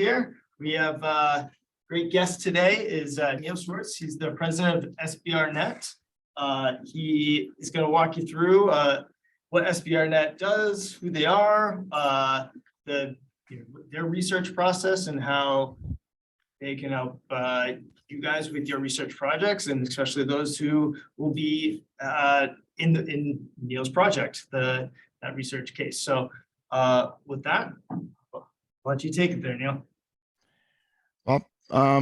here. We have great guest today is Neil Schwartz. He's the president of SBRnet. He is going to walk you through what SBRnet does, who they are, their research process, and how they can help you guys with your research projects, and especially those who will be in Neil's project, that research case. So with that, why don't you take it there, Neil? Well,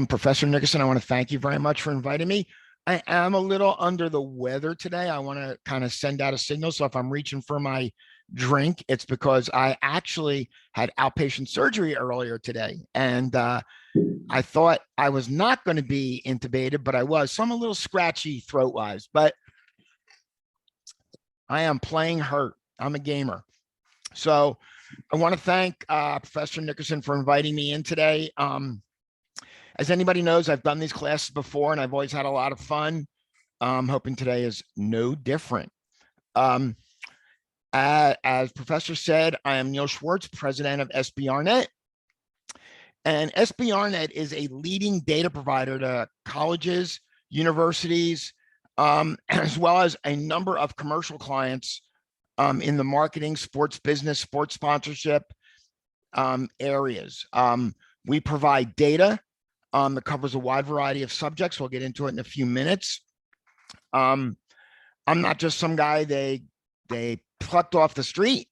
Professor Nickerson, I want to thank you very much for inviting me. I am a little under the weather today. I want to kind of send out a signal. So if I'm reaching for my drink, it's because I actually had outpatient surgery earlier today. And I thought I was not going to be intubated, but I was. So I'm a little scratchy throat-wise, but I am playing hurt. I'm a gamer. So I want to thank Professor Nickerson for inviting me in today. As anybody knows, I've done these classes before and I've always had a lot of fun. Hoping today is no different. As Professor said, I am Neil Schwartz, president of SBRnet. And SBRnet is a leading data provider to colleges, universities, as well as a number of commercial clients in the marketing, sports business, sports sponsorship areas. We provide data that covers a wide variety of subjects. We'll get into it in a few minutes. I'm not just some guy they plucked off the street.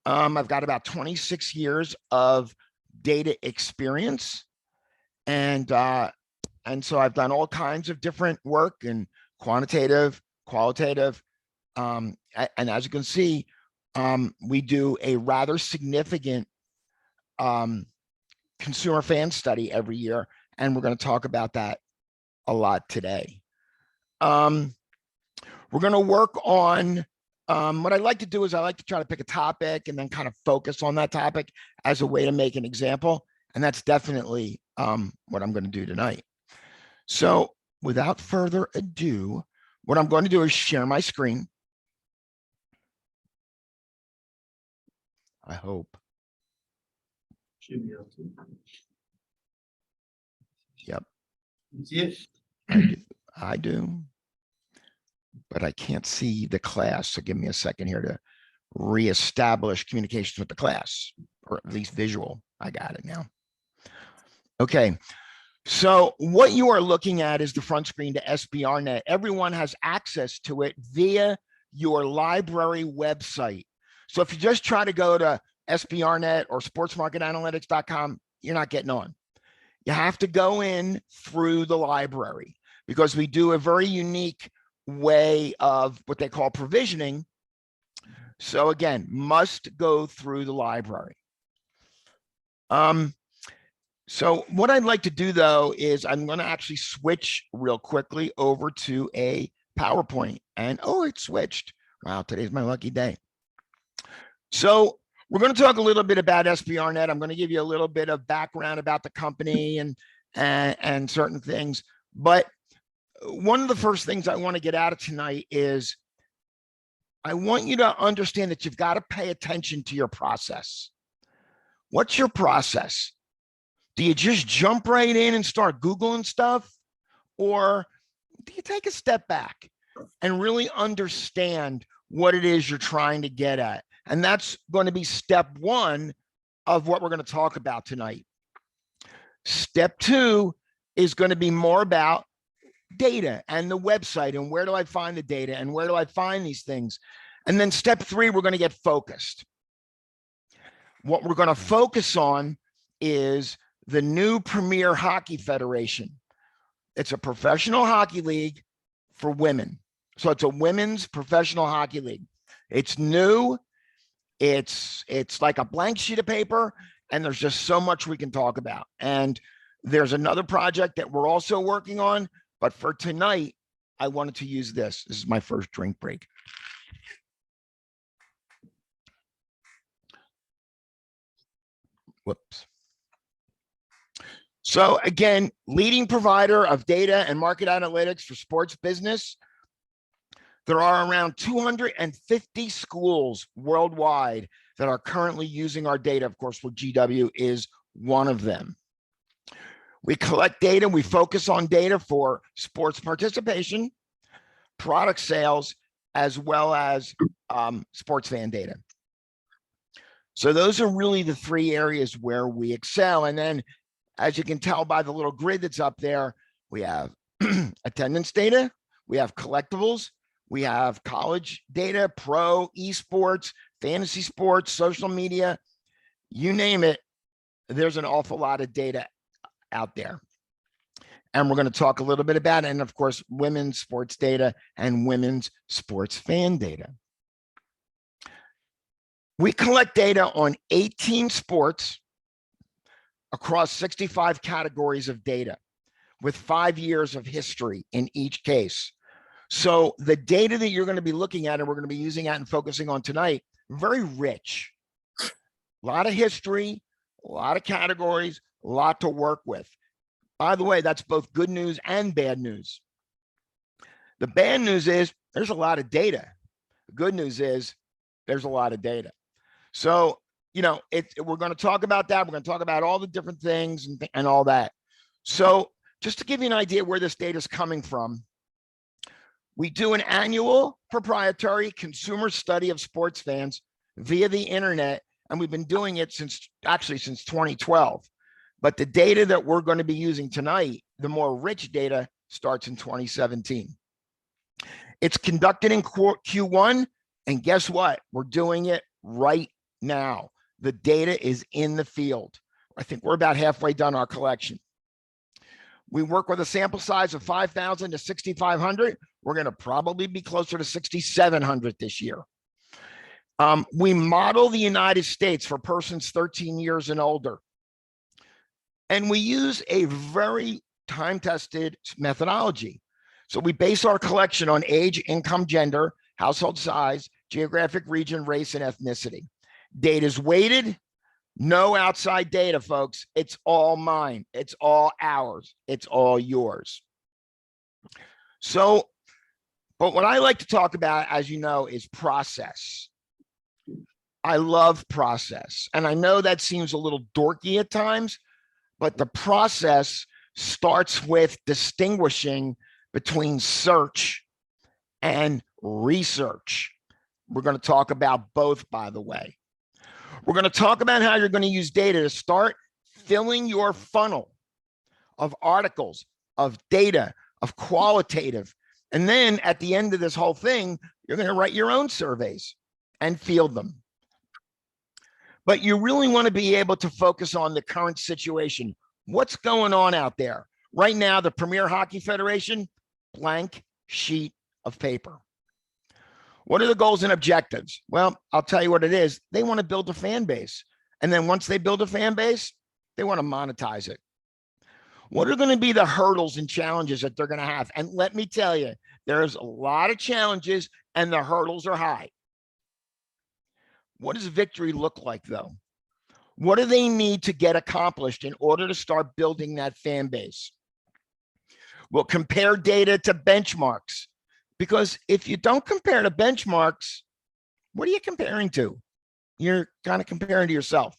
I've got about 26 years of data experience, and so I've done all kinds of different work in quantitative, qualitative, and as you can see, we do a rather significant consumer fan study every year, and we're going to talk about that a lot today. We're going to work on what I like to do is I like to try to pick a topic and then kind of focus on that topic as a way to make an example. And that's definitely what I'm going to do tonight. So without further ado, what I'm going to do is share my screen. I hope. Should be able to. Yep. You see it? I do. But I can't see the class. So give me a second here to reestablish communications with the class, or at least visual. I got it now. Okay. So what you are looking at is the front screen to SBRnet. Everyone has access to it via your library website. So if you just try to go to SBRnet or sportsmarketanalytics.com, you're not getting on. You have to go in through the library because we do a very unique way of what they call provisioning. So again, must go through the library. So what I'd like to do though is I'm going to actually switch real quickly over to a PowerPoint, and oh, it switched. Wow, today's my lucky day. So we're going to talk a little bit about SBRnet. I'm going to give you a little bit of background about the company and certain things, but one of the first things I want to get out of tonight is I want you to understand that you've got to pay attention to your process. What's your process? Do you just jump right in and start Googling stuff? Or do you take a step back and really understand what it is you're trying to get at? And that's going to be step one of what we're going to talk about tonight. Step two is going to be more about data and the website and where do I find the data and where do I find these things. And then step three, we're going to get focused. What we're going to focus on is the new Premier Hockey Federation. It's a professional hockey league for women. So it's a women's professional hockey league. It's new. It's like a blank sheet of paper, and there's just so much we can talk about. And there's another project that we're also working on, but for tonight, I wanted to use this. This is my first drink break. Whoops. So again, leading provider of data and market analytics for sports business. There are around 250 schools worldwide that are currently using our data. Of course, what GW is one of them. We collect data, we focus on data for sports participation, product sales, as well as sports fan data. So those are really the three areas where we excel. And then, as you can tell by the little grid that's up there, we have attendance data, we have collectibles, we have college data, pro, esports, fantasy sports, social media, you name it. There's an awful lot of data out there. And we're going to talk a little bit about it. And of course, women's sports data and women's sports fan data. We collect data on 18 sports across 65 categories of data with 5 years of history in each case. So the data that you're going to be looking at and we're going to be using at and focusing on tonight, very rich. A lot of history, a lot of categories, a lot to work with. By the way, that's both good news and bad news. The bad news is there's a lot of data. The good news is there's a lot of data. So, you know, we're going to talk about that. We're going to talk about all the different things and all that. So just to give you an idea where this data is coming from, we do an annual proprietary consumer study of sports fans via the internet, and we've been doing it since 2012. But the data that we're going to be using tonight, the more rich data, starts in 2017. It's conducted in Q1, and guess what? We're doing it right now. The data is in the field. I think we're about halfway done our collection. We work with a sample size of 5,000 to 6,500. We're going to probably be closer to 6,700 this year. We model the United States for persons 13 years and older. And we use a very time-tested methodology. So we base our collection on age, income, gender, household size, geographic region, race, and ethnicity. Data is weighted. No outside data, folks. It's all mine. It's all ours. It's all yours. So, but what I like to talk about, as you know, is process. I love process. And I know that seems a little dorky at times, but the process starts with distinguishing between search and research. We're going to talk about both, by the way. We're going to talk about how you're going to use data to start filling your funnel of articles, of data, of qualitative. And then at the end of this whole thing, you're going to write your own surveys and field them. But you really want to be able to focus on the current situation. What's going on out there? Right now, the Premier Hockey Federation, blank sheet of paper. What are the goals and objectives? Well, I'll tell you what it is. They want to build a fan base. And then once they build a fan base, they want to monetize it. What are going to be the hurdles and challenges that they're going to have? And let me tell you, there's a lot of challenges and the hurdles are high. What does victory look like, though? What do they need to get accomplished in order to start building that fan base? We'll compare data to benchmarks. Because if you don't compare to benchmarks, what are you comparing to? You're kind of comparing to yourself.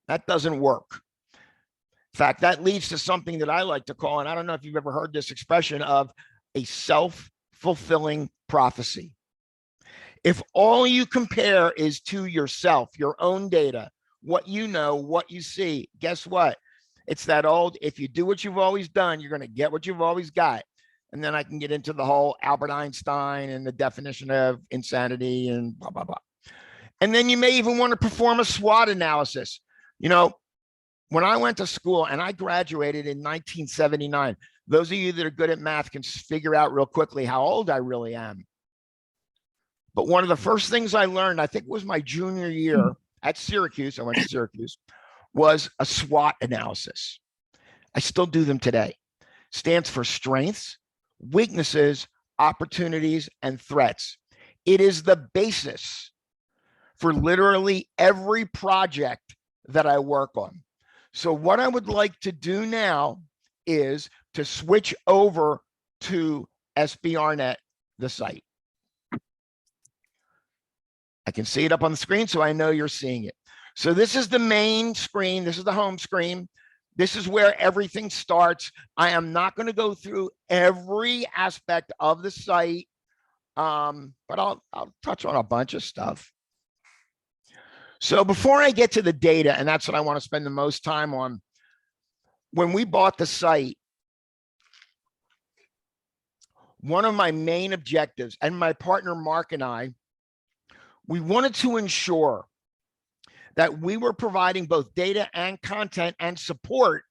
That doesn't work. In fact, that leads to something that I like to call, and I don't know if you've ever heard this expression, of a self-fulfilling prophecy. If all you compare is to yourself, your own data, what you know, what you see, guess what? It's that old, if you do what you've always done, you're going to get what you've always got. And then I can get into the whole Albert Einstein and the definition of insanity and blah, blah, blah. And then you may even want to perform a SWOT analysis. You know, when I went to school and I graduated in 1979, those of you that are good at math can figure out real quickly how old I really am. But one of the first things I learned, I think it was my junior year at Syracuse, I went to Syracuse, was a SWOT analysis. I still do them today. Stands for strengths, weaknesses, opportunities, and threats. It is the basis for literally every project that I work on. So what I would like to do now is to switch over to SBRnet, the site. I can see it up on the screen, so I know you're seeing it. So this is the main screen. This is the home screen. This is where everything starts. I am not going to go through every aspect of the site, but I'll touch on a bunch of stuff. So before I get to the data, and that's what I want to spend the most time on, when we bought the site, one of my main objectives, and my partner Mark and I, we wanted to ensure that we were providing both data and content and support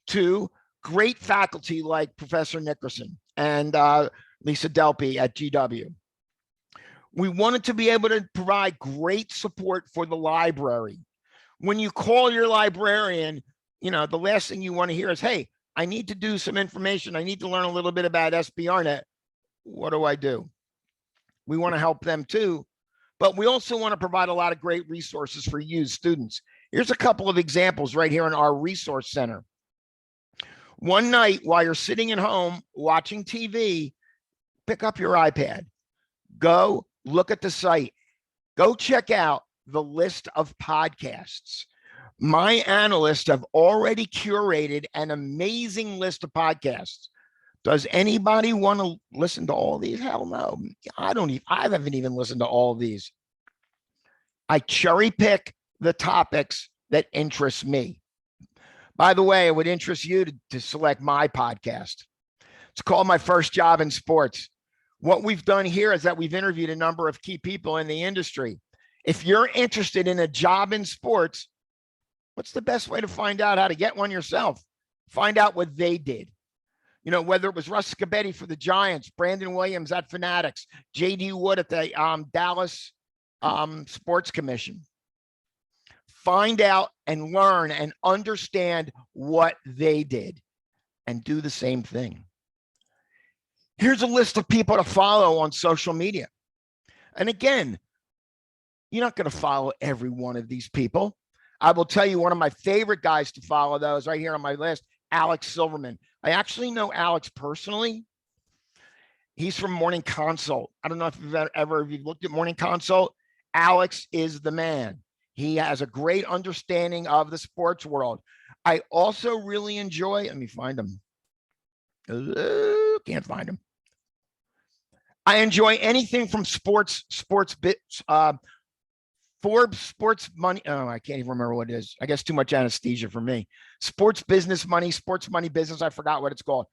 to great faculty like Professor Nickerson and Lisa Delpy at GW. We wanted to be able to provide great support for the library. When you call your librarian, you know, the last thing you want to hear is, hey, I need to do some information. I need to learn a little bit about SBRnet. What do I do? We want to help them too, but we also want to provide a lot of great resources for you students. Here's a couple of examples right here in our resource center. One night while you're sitting at home watching TV, pick up your iPad, go look at the site, go check out the list of podcasts. My analysts have already curated an amazing list of podcasts. Does anybody want to listen to all these? Hell no. I haven't even listened to all of these. I cherry pick the topics that interest me. By the way, it would interest you to select my podcast. It's called My First Job in Sports. What we've done here is that we've interviewed a number of key people in the industry. If you're interested in a job in sports, what's the best way to find out how to get one yourself? Find out what they did. You know, whether it was Russ Scabetti for the Giants, Brandon Williams at Fanatics, J.D. Wood at the Dallas Sports Commission. Find out and learn and understand what they did and do the same thing. Here's a list of people to follow on social media. And again, you're not going to follow every one of these people. I will tell you one of my favorite guys to follow, though, is right here on my list, Alex Silverman. I actually know Alex personally. He's from Morning Consult. I don't know if you've looked at Morning Consult. Alex is the man. He has a great understanding of the sports world. I also really enjoy, let me find him. Can't find him. I enjoy anything from Forbes Sports Money. Oh, I can't even remember what it is. I guess too much anesthesia for me. Sports Business Money, Sports Money Business. I forgot what it's called.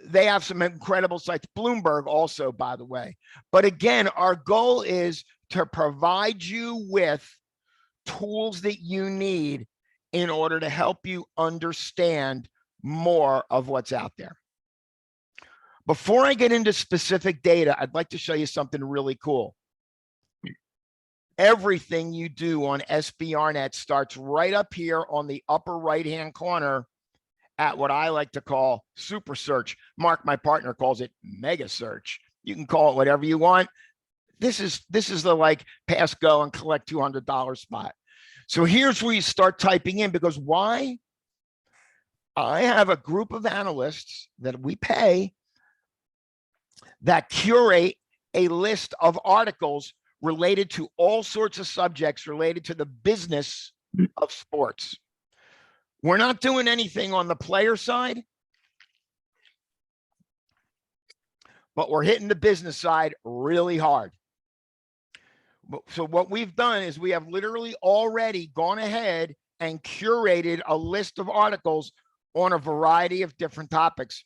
They have some incredible sites. Bloomberg also, by the way. But again, our goal is to provide you with tools that you need in order to help you understand more of what's out there. Before I get into specific data, I'd like to show you something really cool. Everything you do on SBRnet starts right up here on the upper right-hand corner at what I like to call Super Search. Mark, my partner, calls it Mega Search. You can call it whatever you want. This is the like pass go and collect $200 spot. So here's where you start typing in, because why? I have a group of analysts that we pay that curate a list of articles related to all sorts of subjects related to the business of sports. We're not doing anything on the player side, but we're hitting the business side really hard. So what we've done is we have literally already gone ahead and curated a list of articles on a variety of different topics.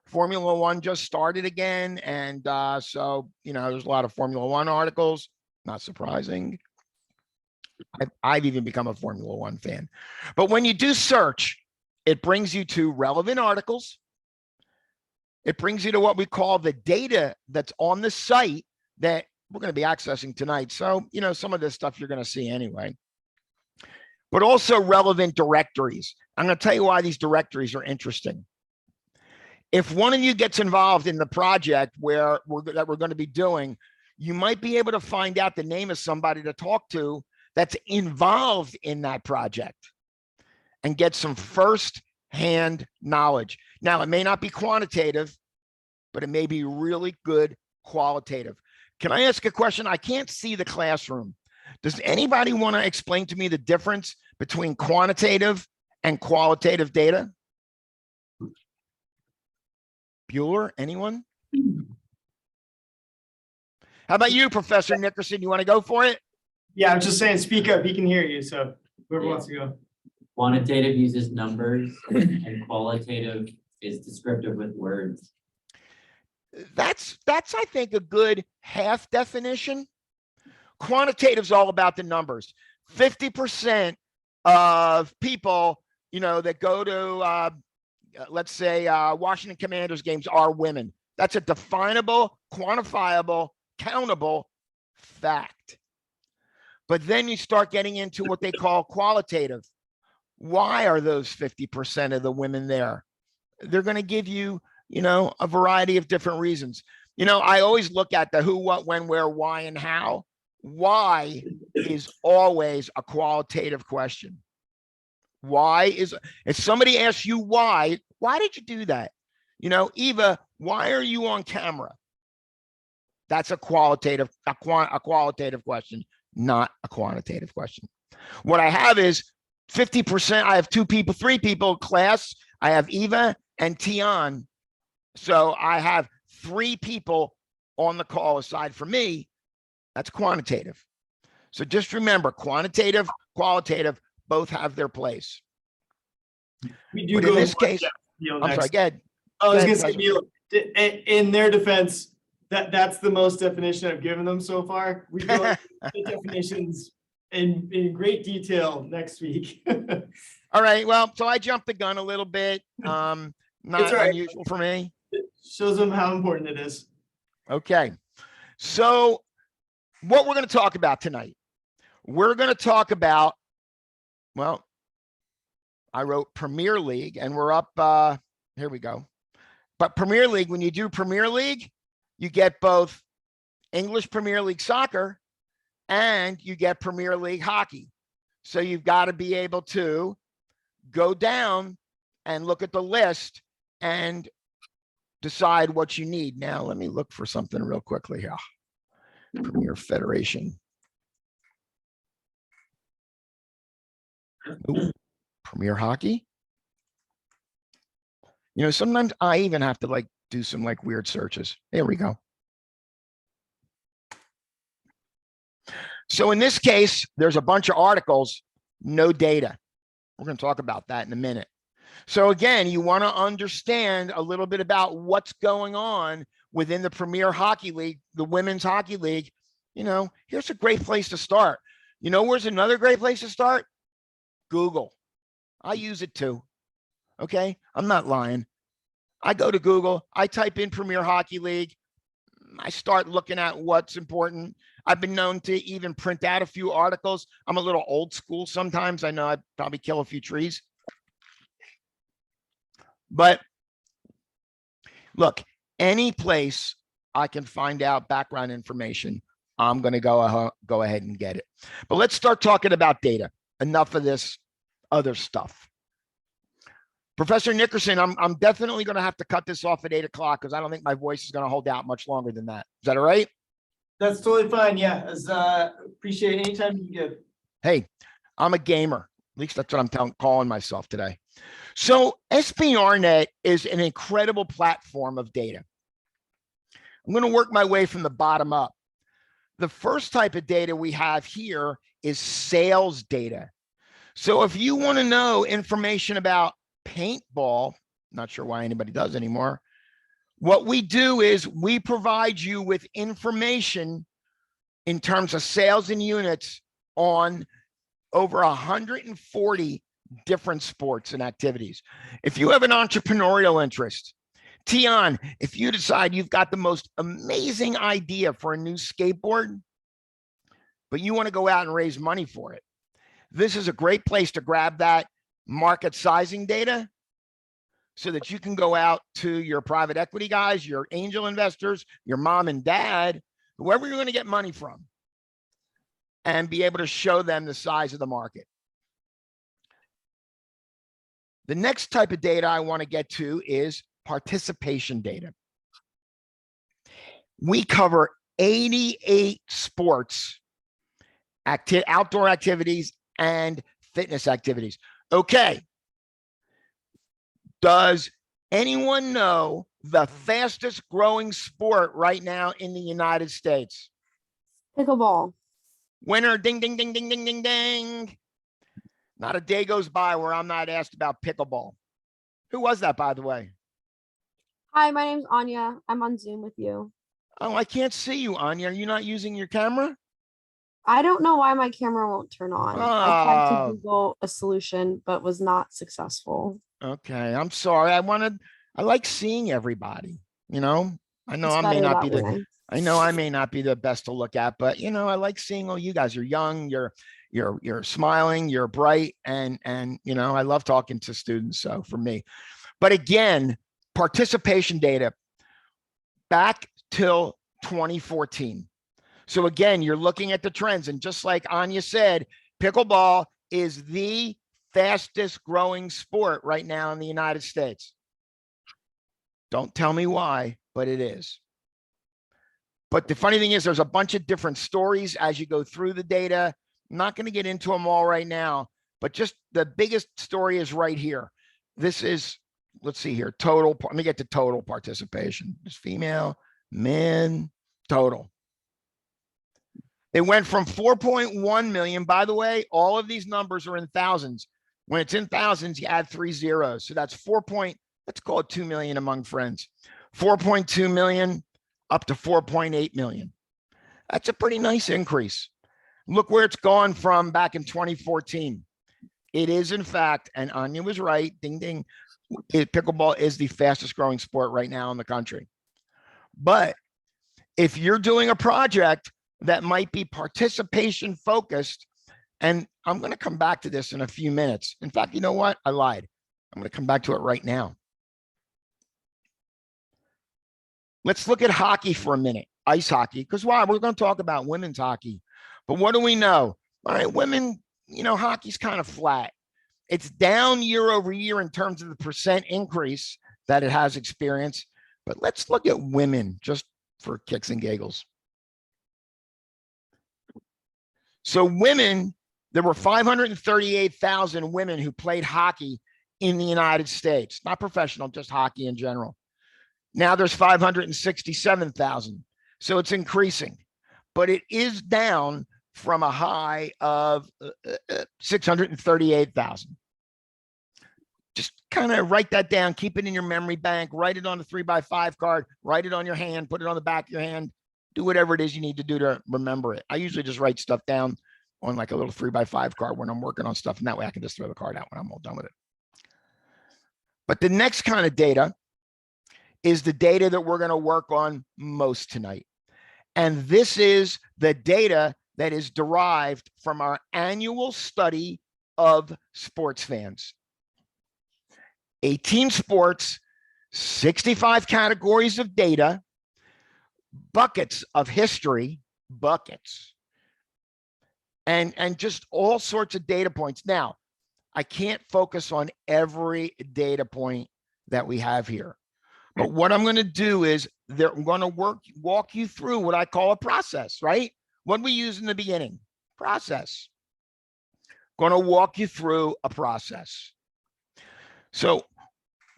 Formula One just started again. And so, you know, there's a lot of Formula One articles, not surprising. I've even become a Formula One fan. But when you do search, it brings you to relevant articles. It brings you to what we call the data that's on the site that we're going to be accessing tonight. So, you know, some of this stuff you're going to see anyway. But also relevant directories. I'm going to tell you why these directories are interesting. If one of you gets involved in the project that we're going to be doing, you might be able to find out the name of somebody to talk to that's involved in that project and get some first-hand knowledge. Now, it may not be quantitative, but it may be really good qualitative. Can I ask a question? I can't see the classroom. Does anybody want to explain to me the difference between quantitative and qualitative data? Bueller, anyone? How about you, Professor Nickerson? You want to go for it? Yeah, I'm just saying, speak up. He can hear you. So whoever wants to go. Quantitative uses numbers and qualitative is descriptive with words. That's I think a good half definition. Quantitative's all about the numbers. 50% of people, that go to let's say Washington Commanders games are women. That's a definable, quantifiable, countable fact. But then you start getting into what they call qualitative. Why are those 50% of the women there? They're going to give you, a variety of different reasons. I always look at the who, what, when, where, why, and how. Why is always a qualitative question. If somebody asks you why did you do that? Eva, why are you on camera? That's a qualitative question, not a quantitative question. What I have is 50%. I have 3 people in class. I have Eva and Tian. So I have 3 people on the call aside from me. That's quantitative. So just remember, quantitative, qualitative, both have their place. We do But go in this for case, Neil I'm next. sorry, go ahead. I was Go going ahead, to say, Neil, in their defense, that's the most definition I've given them so far. We go into the definitions in great detail next week. All right. Well, so I jumped the gun a little bit. Not all right. unusual for me. It shows them how important it is. Okay. So what we're going to talk about tonight, we're going to talk about, well, I wrote Premier League and we're up, here we go. But Premier League, when you do Premier League, you get both English Premier League soccer and you get Premier League hockey. So you've got to be able to go down and look at the list and decide what you need. Now, let me look for something real quickly here. Premier Federation. Ooh, Premier Hockey. Sometimes I even have to do some weird searches. There we go. So in this case, there's a bunch of articles, no data. We're going to talk about that in a minute. So again, you want to understand a little bit about what's going on within the Premier Hockey League, the Women's Hockey League. Here's a great place to start. Where's another great place to start? Google. I use it too. Okay, I'm not lying. I go to Google, I type in Premier Hockey League. I start looking at what's important. I've been known to even print out a few articles. I'm a little old school sometimes. I know I'd probably kill a few trees. But look, any place I can find out background information, I'm going to go ahead and get it. But let's start talking about data. Enough of this other stuff. Professor Nickerson, I'm definitely going to have to cut this off at 8 o'clock because I don't think my voice is going to hold out much longer than that. Is that all right? That's totally fine. Yeah, appreciate any time you give. Hey, I'm a gamer. At least that's what I'm calling myself today. So SPRnet is an incredible platform of data. I'm going to work my way from the bottom up. The first type of data we have here is sales data. So if you want to know information about paintball, not sure why anybody does anymore, what we do is we provide you with information in terms of sales and units on over 140 different sports and activities. If you have an entrepreneurial interest, Tian, if you decide you've got the most amazing idea for a new skateboard, but you want to go out and raise money for it, this is a great place to grab that market sizing data so that you can go out to your private equity guys, your angel investors, your mom and dad, whoever you're going to get money from, and be able to show them the size of the market. The next type of data I want to get to is participation data. We cover 88 sports outdoor activities and fitness activities. Okay. Does anyone know the fastest growing sport right now in the United States? Pickleball. Winner, ding, ding, ding, ding, ding, ding, ding. Not a day goes by where I'm not asked about pickleball. Who was that, by the way? Hi, my name's Anya. I'm on Zoom with you. Oh, I can't see you, Anya. Are you not using your camera? I don't know why my camera won't turn on. I tried to Oh. Google a solution, but was not successful. Okay, I'm sorry. I like seeing everybody, you know? I know It's I may better not that be the way. I know I may not be the best to look at, but you know, I like seeing all you guys. You're young, you're smiling, you're bright, and you know, I love talking to students. So for me, but again, participation data back till 2014. So again, you're looking at the trends, and just like Anya said, pickleball is the fastest growing sport right now in the United States. Don't tell me why, but it is. But the funny thing is there's a bunch of different stories as you go through the data. I'm not going to get into them all right now, but just the biggest story is right here. This is, let's see here, total. Let me get to total participation. It's female, men, total. It went from 4.1 million. By the way, all of these numbers are in thousands. When it's in thousands, you add 3 zeros. So that's let's call it 2 million among friends. 4.2 million up to 4.8 million. That's a pretty nice increase. Look where it's gone from back in 2014. It is, in fact, and Anya was right, ding, ding, pickleball is the fastest growing sport right now in the country. But if you're doing a project that might be participation focused, and I'm going to come back to this in a few minutes. In fact, you know what? I lied. I'm going to come back to it right now. Let's look at hockey for a minute, ice hockey, because why? We're going to talk about women's hockey. But what do we know? All right, women, you know, hockey's kind of flat. It's down year over year in terms of the percent increase that it has experienced. But let's look at women just for kicks and giggles. So women, there were 538,000 women who played hockey in the United States, not professional, just hockey in general. Now there's 567,000. So it's increasing, but it is down from a high of 638,000. Just kind of write that down, keep it in your memory bank, write it on a 3x5 card, write it on your hand, put it on the back of your hand, do whatever it is you need to do to remember it. I usually just write stuff down on like a little 3x5 card when I'm working on stuff, and that way I can just throw the card out when I'm all done with it. But the next kind of data is the data that we're going to work on most tonight. And this is the data that is derived from our annual study of sports fans. 18 sports, 65 categories of data, buckets of history, buckets, and just all sorts of data points. Now, I can't focus on every data point that we have here. But what I'm going to do is I'm going to walk you through what I call a process, right? What we use in the beginning, process. Going to walk you through a process. So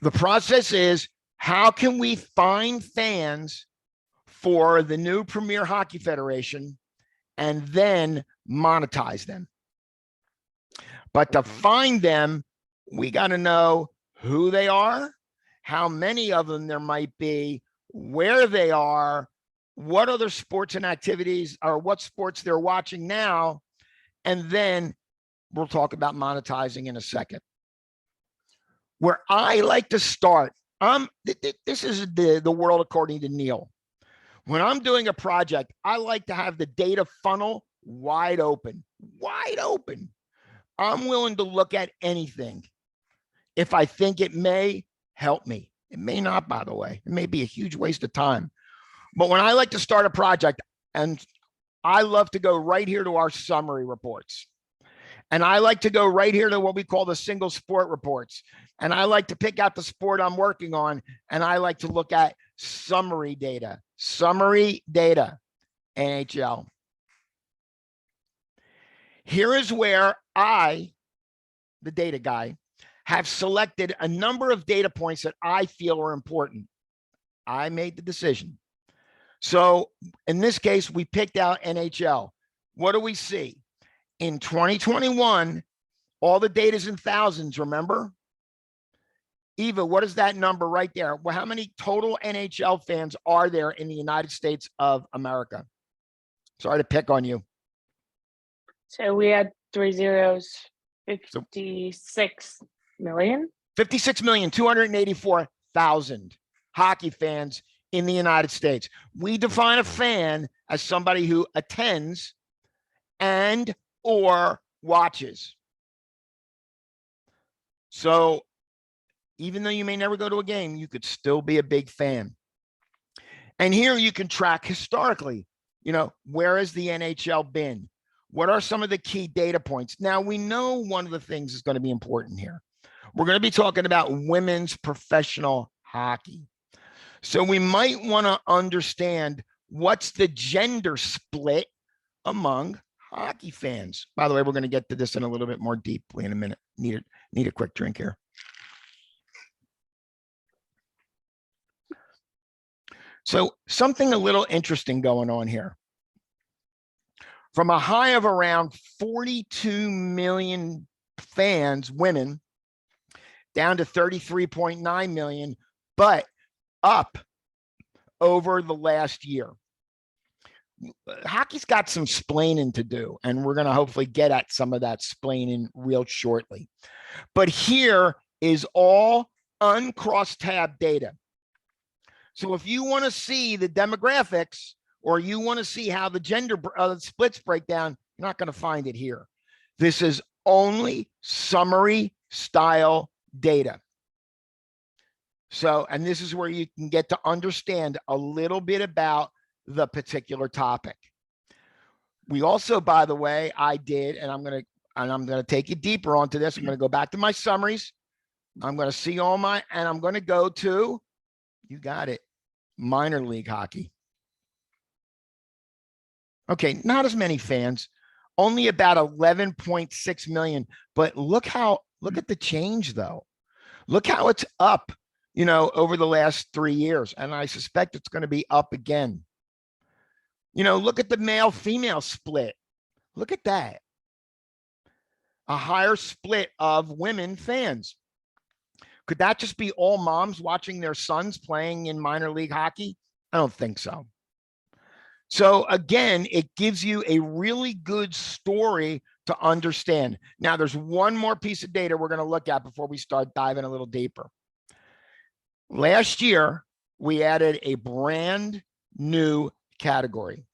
the process is, how can we find fans for the new Premier Hockey Federation and then monetize them? But to find them, we got to know who they are, how many of them there might be, where they are, what other sports and activities or what sports they're watching now. And then we'll talk about monetizing in a second. Where I like to start, this is the world according to Neil. When I'm doing a project, I like to have the data funnel wide open, wide open. I'm willing to look at anything if I think it may help me. It may not, by the way. It may be a huge waste of time. But when I like to start a project, and I love to go right here to our summary reports. And I like to go right here to what we call the single sport reports. And I like to pick out the sport I'm working on. And I like to look at summary data, NHL. Here is where I, the data guy, have selected a number of data points that I feel are important. I made the decision. So in this case, we picked out NHL. What do we see? In 2021, all the data is in thousands, remember? Eva, what is that number right there? Well, how many total NHL fans are there in the United States of America? Sorry to pick on you. So we had 3 zeros, 56 million. 56,284,000 hockey fans in the United States. We define a fan as somebody who attends and or watches. So even though you may never go to a game, you could still be a big fan. And here you can track historically, where has the NHL been? What are some of the key data points? Now, we know one of the things is going to be important here. We're going to be talking about women's professional hockey. So we might want to understand what's the gender split among hockey fans. By the way, we're going to get to this in a little bit more deeply in a minute. Need a quick drink here. So something a little interesting going on here. From a high of around 42 million fans, women, down to 33.9 million, but up over the last year. Hockey's got some splaining to do, and we're going to hopefully get at some of that splaining real shortly. But here is all uncross tab data. So if you want to see the demographics, or you want to see how the gender splits break down, you're not going to find it here. This is only summary style data. So, and this is where you can get to understand a little bit about the particular topic. We also, by the way, I did, and I'm going to take you deeper onto this. I'm going to go back to my summaries. I'm going to see all my, and I'm going to go to, you got it, minor league hockey. Okay, not as many fans, only about 11.6 million, but look at the change though. Look how it's up, over the last 3 years. And I suspect it's going to be up again. Look at the male female split. Look at that. A higher split of women fans. Could that just be all moms watching their sons playing in minor league hockey? I don't think so. So again, it gives you a really good story to understand. Now, there's one more piece of data we're going to look at before we start diving a little deeper. Last year, we added a brand new category,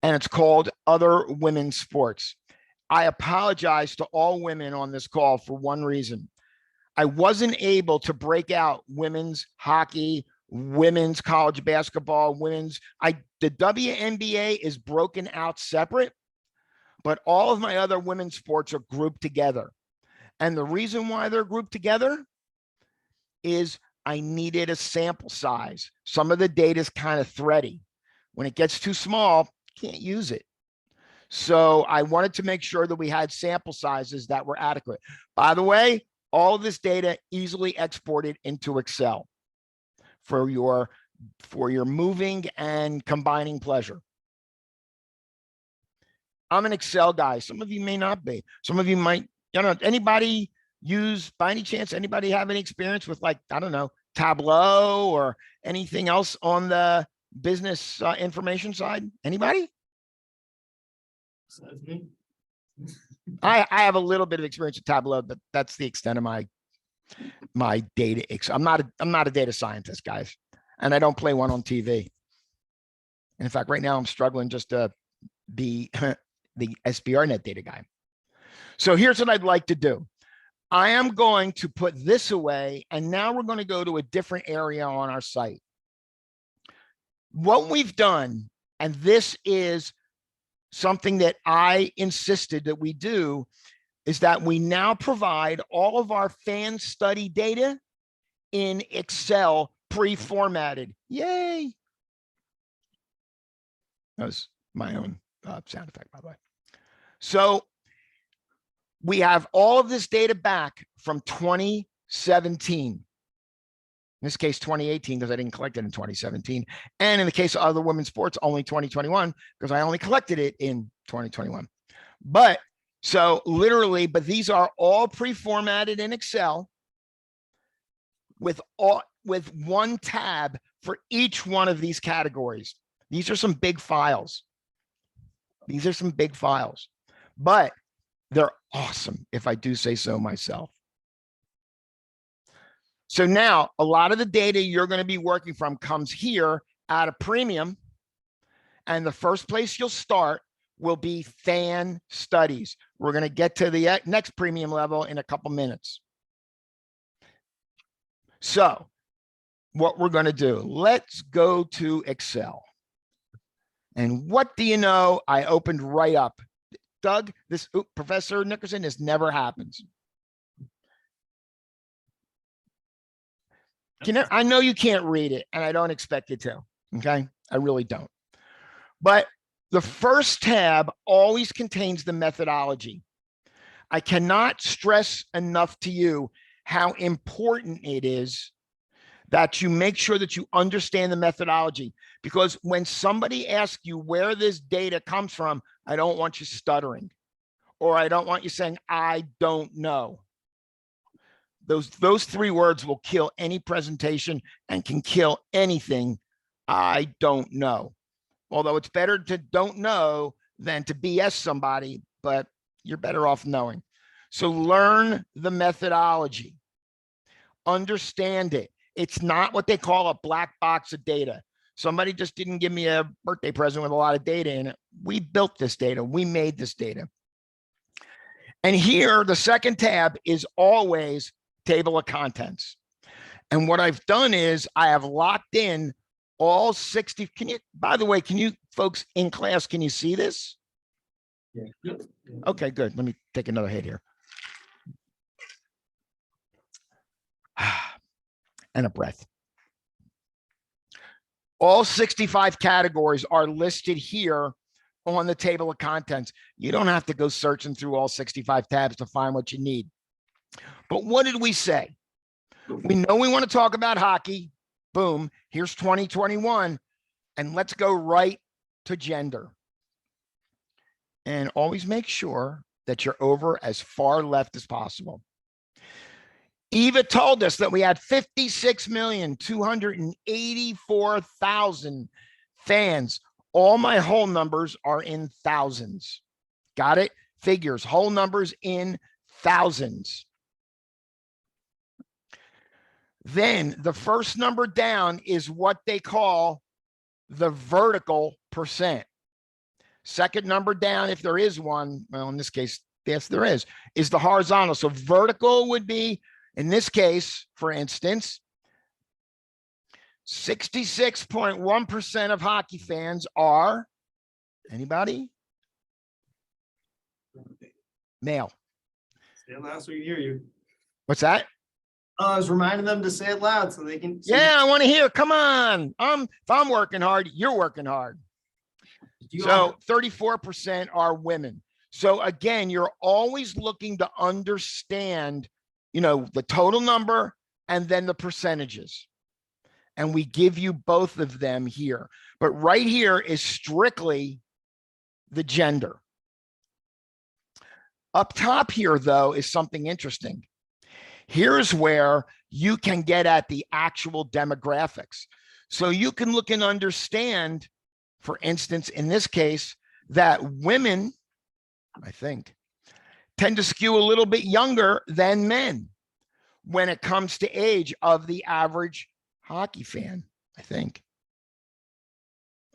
and it's called Other Women's Sports. I apologize to all women on this call for one reason. I wasn't able to break out women's hockey, women's college basketball, the WNBA is broken out separate, but all of my other women's sports are grouped together. And the reason why they're grouped together is I needed a sample size. Some of the data is kind of thready. When it gets too small, can't use it. So I wanted to make sure that we had sample sizes that were adequate. By the way, all of this data easily exported into Excel for your moving and combining pleasure. I'm an Excel guy. Some of you may not be. Some of you might, anybody use, by any chance, anybody have any experience with, like, I don't know, Tableau or anything else on the business information side? Anybody? Besides me. I have a little bit of experience with Tableau, but that's the extent of my data. I'm not a data scientist, guys, and I don't play one on TV. And in fact, right now I'm struggling just to be the SBRnet data guy. So here's what I'd like to do. I am going to put this away, and now we're going to go to a different area on our site. What we've done, and this is something that I insisted that we do, is that we now provide all of our fan study data in Excel pre-formatted. Yay. That was my own sound effect, by the way. So we have all of this data back from 2017. In this case, 2018, because I didn't collect it in 2017. And in the case of other women's sports, only 2021, because I only collected it in 2021. But so literally, but these are all pre-formatted in Excel with one tab for each one of these categories. These are some big files. These are some big files, but they're awesome, if I do say so myself. So now a lot of the data you're going to be working from comes here at a premium. And the first place you'll start will be fan studies. We're going to get to the next premium level in a couple minutes. So what we're going to do, let's go to Excel. And what do you know? I opened right up. Doug, this Professor Nickerson, this never happens. I know you can't read it, and I don't expect you to. Okay, I really don't. But the first tab always contains the methodology. I cannot stress enough to you how important it is that you make sure that you understand the methodology, because when somebody asks you where this data comes from, I don't want you stuttering, or I don't want you saying, I don't know. Those three words will kill any presentation and can kill anything. I don't know. Although it's better to don't know than to BS somebody, but you're better off knowing. So learn the methodology, understand it. It's not what they call a black box of data. Somebody just didn't give me a birthday present with a lot of data in it. We built this data. We made this data. And here, the second tab is always table of contents. And what I've done is I have locked in all 60. Can you, by the way, can you folks in class, can you see this? Yeah. Okay, good. Let me take another hit here. And a breath. All 65 categories are listed here on the table of contents. You don't have to go searching through all 65 tabs to find what you need. But what did we say? We know we want to talk about hockey. Boom, here's 2021. And let's go right to gender. And always make sure that you're over as far left as possible. Eva told us that we had 56,284,000 fans. All my whole numbers are in thousands. Got it? Figures, whole numbers in thousands. Then the first number down is what they call the vertical percent. Second number down, if there is one, well, in this case, yes, there is the horizontal. So vertical would be, in this case, for instance, 66.1% of hockey fans are, anybody? Male. Say it loud so we can hear you. What's that? I was reminding them to say it loud so they can. Yeah, I want to hear. Come on. If I'm working hard, you're working hard. So 34% are women. So again, you're always looking to understand, you know, the total number and then the percentages. And we give you both of them here. But right here is strictly the gender. Up top here, though, is something interesting. Here's where you can get at the actual demographics. So you can look and understand, for instance, in this case, that women, I think, tend to skew a little bit younger than men when it comes to age of the average hockey fan, I think.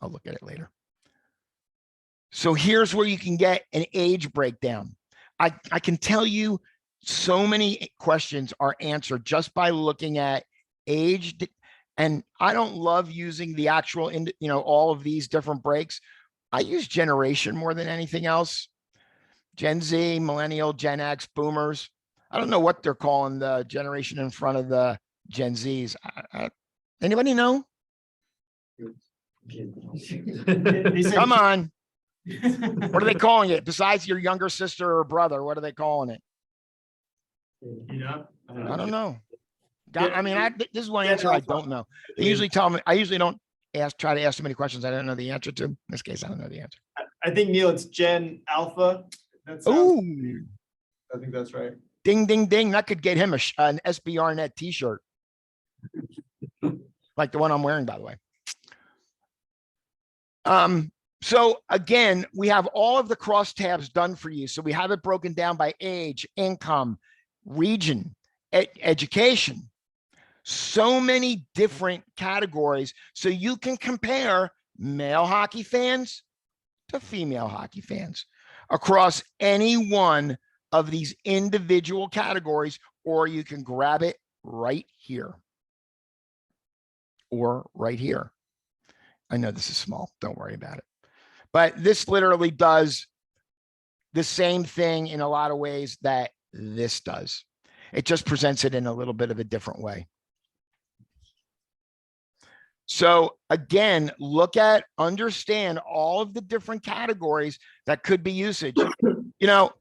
I'll look at it later. So here's where you can get an age breakdown. I can tell you so many questions are answered just by looking at age. And I don't love using the actual, all of these different breaks. I use generation more than anything else. Gen Z, millennial, Gen X, boomers. I don't know what they're calling the generation in front of the Gen Zs. Anybody know? They said Come on. What are they calling it? Besides your younger sister or brother, what are they calling it? You know? I don't know. Yeah, I mean, this is one yeah, answer I Alpha. don't know. They usually tell me, I usually don't try to ask too many questions I don't know the answer to. In this case, I don't know the answer. I think, Neil, it's Gen Alpha. That sounds, Ooh, I think that's right. ding, ding, ding. That could get him an SBR net t-shirt. Like the one I'm wearing, by the way. So again, we have all of the crosstabs done for you. So we have it broken down by age, income, region, education, so many different categories. So you can compare male hockey fans to female hockey fans across any one of these individual categories, or you can grab it right here or right here. I know this is small, don't worry about it. But this literally does the same thing in a lot of ways that this does. It just presents it in a little bit of a different way. So again, look at, understand all of the different categories that could be usage. You know,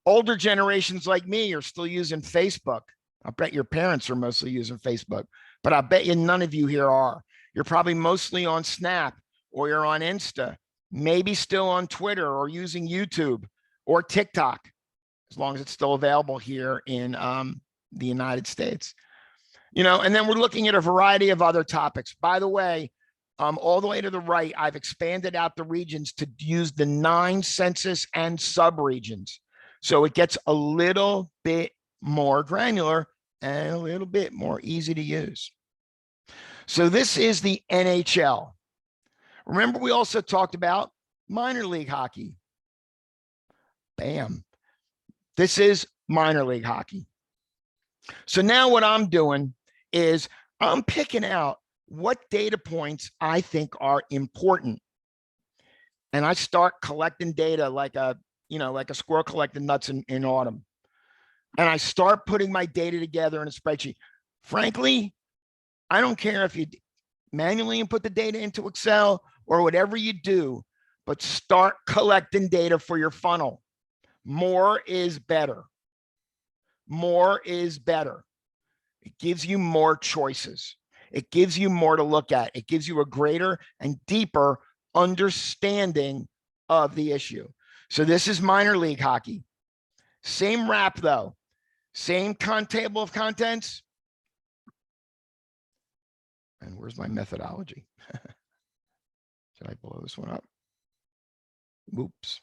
older generations like me are still using Facebook. I bet your parents are mostly using Facebook, but I bet you none of you here are. You're probably mostly on Snap, or you're on Insta, maybe still on Twitter, or using YouTube or TikTok, as long as it's still available here in the United States. You know, and then we're looking at a variety of other topics. By the way, all the way to the right, I've expanded out the regions to use the 9 census and subregions. So it gets a little bit more granular and a little bit more easy to use. So this is the NHL. Remember, we also talked about minor league hockey. Bam. This is minor league hockey. So now what I'm doing is I'm picking out what data points I think are important. And I start collecting data like a, you know, like a squirrel collecting nuts in autumn. And I start putting my data together in a spreadsheet. Frankly, I don't care if you manually input the data into Excel or whatever you do, but start collecting data for your funnel. More is better. More is better. It gives you more choices. It gives you more to look at. It gives you a greater and deeper understanding of the issue. So this is minor league hockey. Same wrap though. Same table of contents. And where's my methodology? Should I blow this one up? Oops.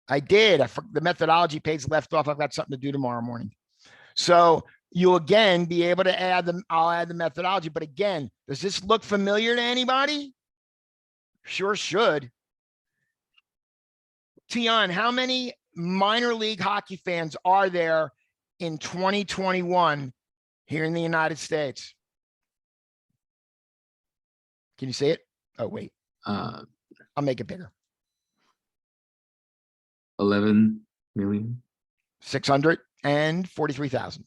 I did. The methodology page left off. I've got something to do tomorrow morning. So you'll again be able to add them. I'll add the methodology. But again, does this look familiar to anybody? Sure should. Tian, how many minor league hockey fans are there in 2021 here in the United States? Can you see it? Oh, wait. I'll make it bigger. 11 million. 643,000.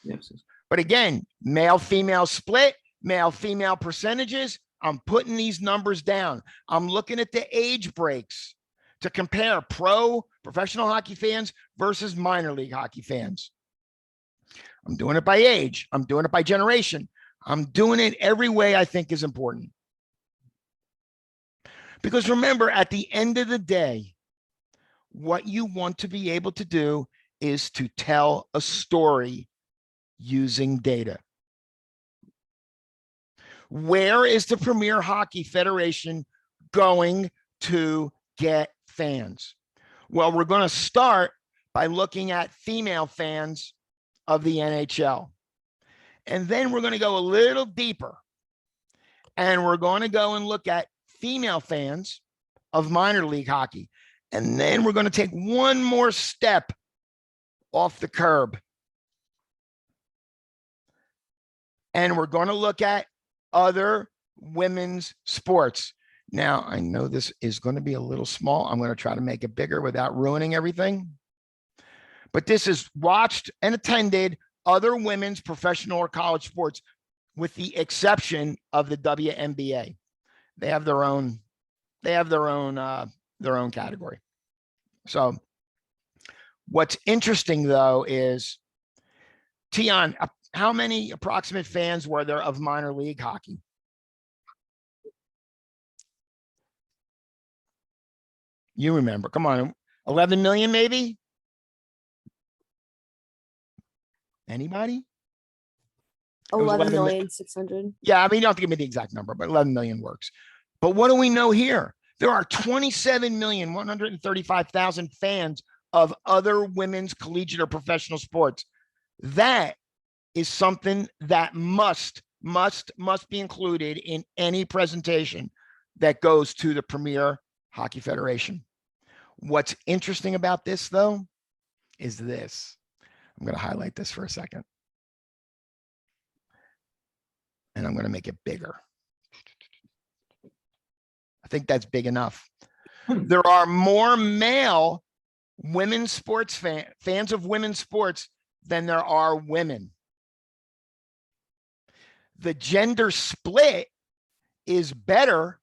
Yes. But again, male, female split, male, female percentages. I'm putting these numbers down. I'm looking at the age breaks to compare professional hockey fans versus minor league hockey fans. I'm doing it by age. I'm doing it by generation. I'm doing it every way I think is important. Because remember, at the end of the day, what you want to be able to do is to tell a story using data. Where is the Premier Hockey Federation going to get fans? Well, we're going to start by looking at female fans of the NHL. And then we're going to go a little deeper. And we're going to go and look at female fans of minor league hockey. And then we're going to take one more step off the curb. And we're going to look at other women's sports. Now, I know this is going to be a little small. I'm going to try to make it bigger without ruining everything. But this is watched and attended other women's professional or college sports, with the exception of the WNBA. They have their own They have their own category. So what's interesting though is, Tion, how many approximate fans were there of minor league hockey? You remember, come on, 11 million maybe? Anybody? It was 11,600,000. Yeah, I mean, you don't have to give me the exact number, but 11 million works. But what do we know here? There are 27,135,000 fans of other women's collegiate or professional sports. That is something that must be included in any presentation that goes to the Premier Hockey Federation. What's interesting about this though, is this. I'm going to highlight this for a second. And I'm going to make it bigger. I think that's big enough. There are more male women's sports fans of women's sports than there are women. The gender split is better,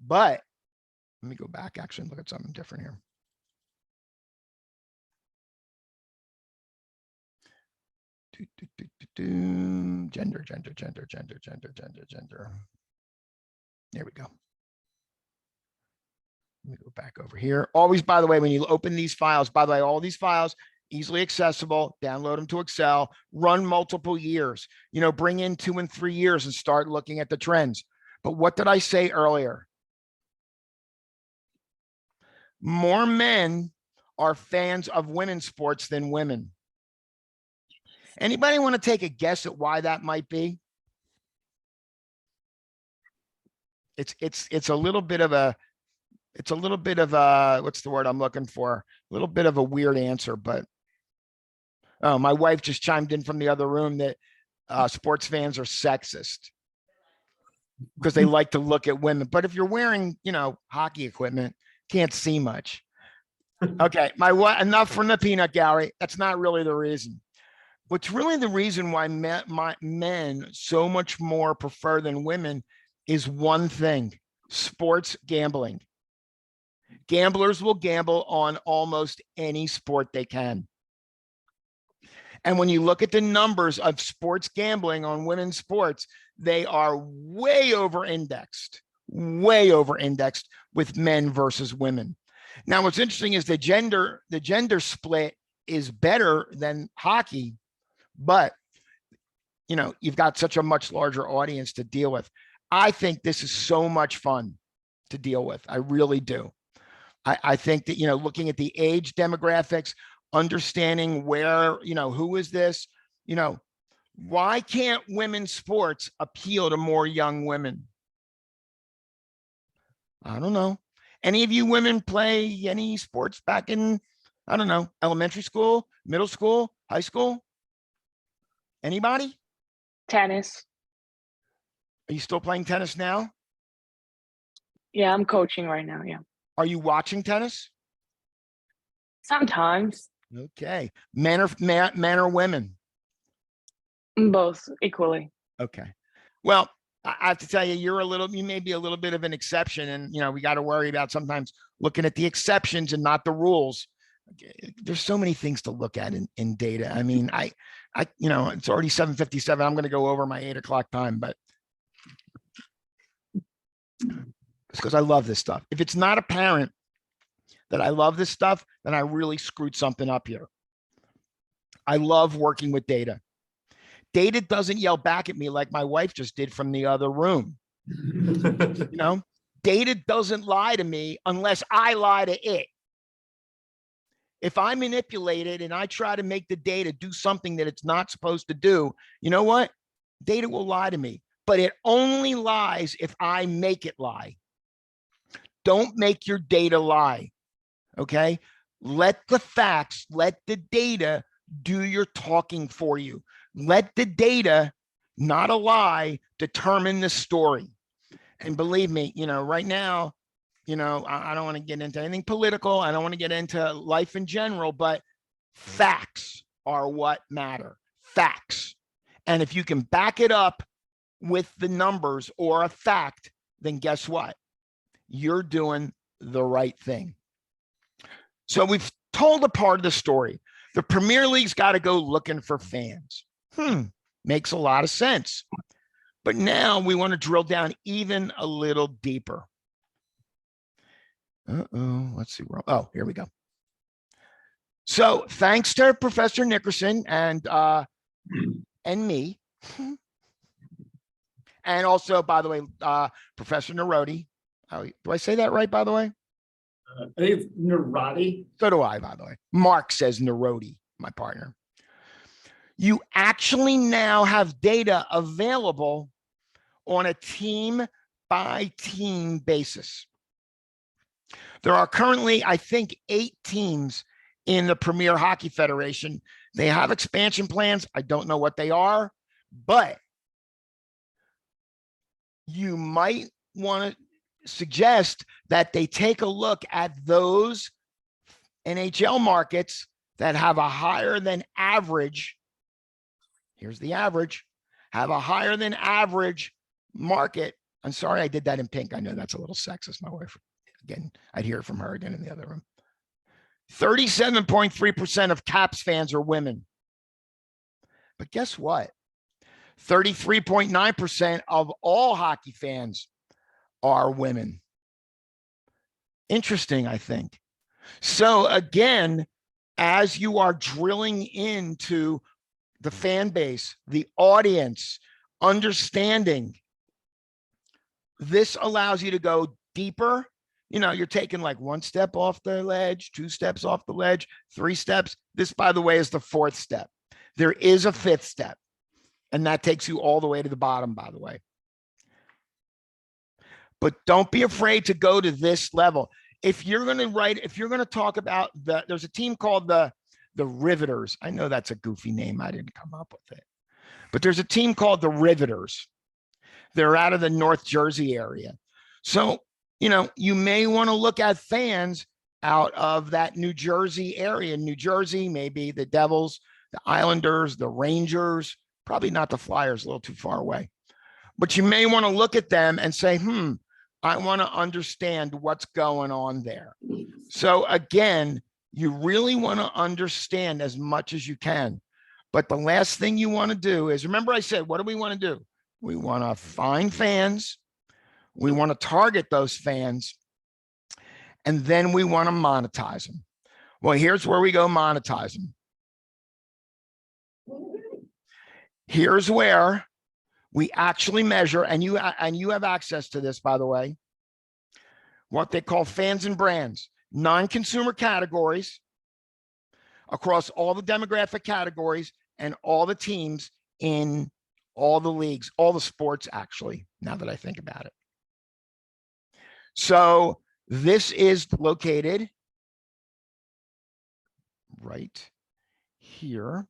but let me go back actually and look at something different here. Gender. There we go. Let me go back over here. Always, by the way, when you open these files, by the way, all these files, easily accessible, download them to Excel, run multiple years, bring in 2 and 3 years and start looking at the trends. But what did I say earlier? More men are fans of women's sports than women. Anybody want to take a guess at why that might be? It's a little bit of a, what's the word I'm looking for? A little bit of a weird answer, but oh, my wife just chimed in from the other room that sports fans are sexist because they like to look at women. But if you're wearing, hockey equipment, can't see much. Okay, enough from the peanut gallery. That's not really the reason. What's really the reason why men so much more prefer than women is one thing: sports gambling. Gamblers will gamble on almost any sport they can. And when you look at the numbers of sports gambling on women's sports, they are way over-indexed with men versus women. Now, what's interesting is the gender split is better than hockey, but you've got such a much larger audience to deal with. I think this is so much fun to deal with. I really do. I think that, looking at the age demographics, understanding where, who is this, why can't women's sports appeal to more young women? I don't know. Any of you women play any sports back in, I don't know, elementary school, middle school, high school? Anybody? Tennis. Are you still playing tennis now? Yeah, I'm coaching right now. Yeah. Are you watching tennis? Sometimes. Okay. Men or women? Both equally. Okay. Well, I have to tell you, you may be a little bit of an exception, and we got to worry about sometimes looking at the exceptions and not the rules. There's so many things to look at in data. I mean, it's already 7:57. I'm going to go over my 8 o'clock time, but it's because I love this stuff. If it's not apparent that I love this stuff, then I really screwed something up here. I love working with data. Data doesn't yell back at me like my wife just did from the other room. Data doesn't lie to me unless I lie to it. If I manipulate it and I try to make the data do something that it's not supposed to do, you know what? Data will lie to me, but it only lies if I make it lie. Don't make your data lie, okay? Let the facts, let the data do your talking for you. Let the data, not a lie, determine the story. And believe me, right now, I don't want to get into anything political. I don't want to get into life in general, but facts are what matter. Facts. And if you can back it up with the numbers or a fact, then guess what? you're doing the right thing. So we've told a part of the story. The Premier League's got to go looking for fans. Makes a lot of sense. But now we want to drill down even a little deeper. Let's see. Oh, here we go. So thanks to Professor Nickerson and me, and also, by the way, Professor Narodi. Do I say that right, by the way? I think it's Narati. So do I, by the way. Mark says Narodi, my partner. You actually now have data available on a team by team basis. There are currently, I think, 8 teams in the Premier Hockey Federation. They have expansion plans. I don't know what they are, but you might want to suggest that they take a look at those NHL markets that have a higher than average. Here's the average. Have a higher than average market. I'm sorry I did that in pink. I know that's a little sexist. My wife, again, I'd hear it from her again in the other room. 37.3% of Caps fans are women. But guess what? 33.9% of all hockey fans are women. Interesting, I think. So again, as you are drilling into the fan base, the audience, understanding, this allows you to go deeper. You know, you're taking like 1 step off the ledge, 2 steps off the ledge, 3 steps. This, by the way, is the 4th step. There is a 5th step, and that takes you all the way to the bottom, by the way. But don't be afraid to go to this level. If you're going to write, if you're going to talk about there's a team called the Riveters. I know that's a goofy name. I didn't come up with it. But there's a team called the Riveters. They're out of the North Jersey area. So, you know, you may want to look at fans out of that New Jersey area. New Jersey, maybe the Devils, the Islanders, the Rangers, probably not the Flyers, a little too far away. But you may want to look at them and say, I want to understand what's going on there. So again, you really want to understand as much as you can. But the last thing you want to do is, remember I said, what do we want to do? We want to find fans. We want to target those fans. And then we want to monetize them. Well, here's where we go monetize them. Here's where we actually measure, and you have access to this, by the way, what they call fans and brands, non-consumer categories across all the demographic categories and all the teams in all the leagues, all the sports, actually, now that I think about it. So this is located right here.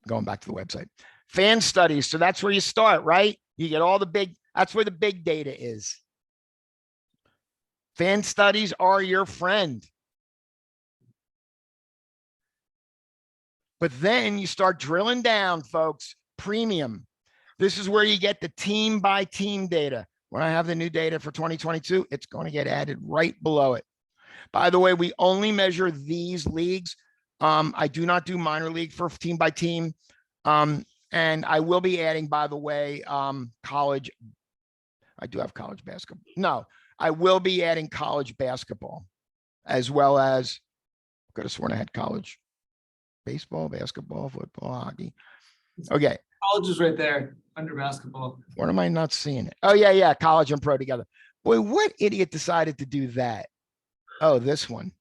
Going back to the website. Fan studies. So that's where you start, right? You get all the big, that's where the big data is. Fan studies are your friend. But then you start drilling down, folks. Premium. This is where you get the team by team data. When I have the new data for 2022, it's going to get added right below it. By the way, we only measure these leagues. I do not do minor league for team by team. And I will be adding, by the way, college. I do have college basketball. No, I will be adding college basketball as well as, could have sworn I had college baseball, basketball, football, hockey. Okay. College is right there under basketball. What am I not seeing it? Oh, yeah. College and pro together. Boy, what idiot decided to do that? Oh, this one.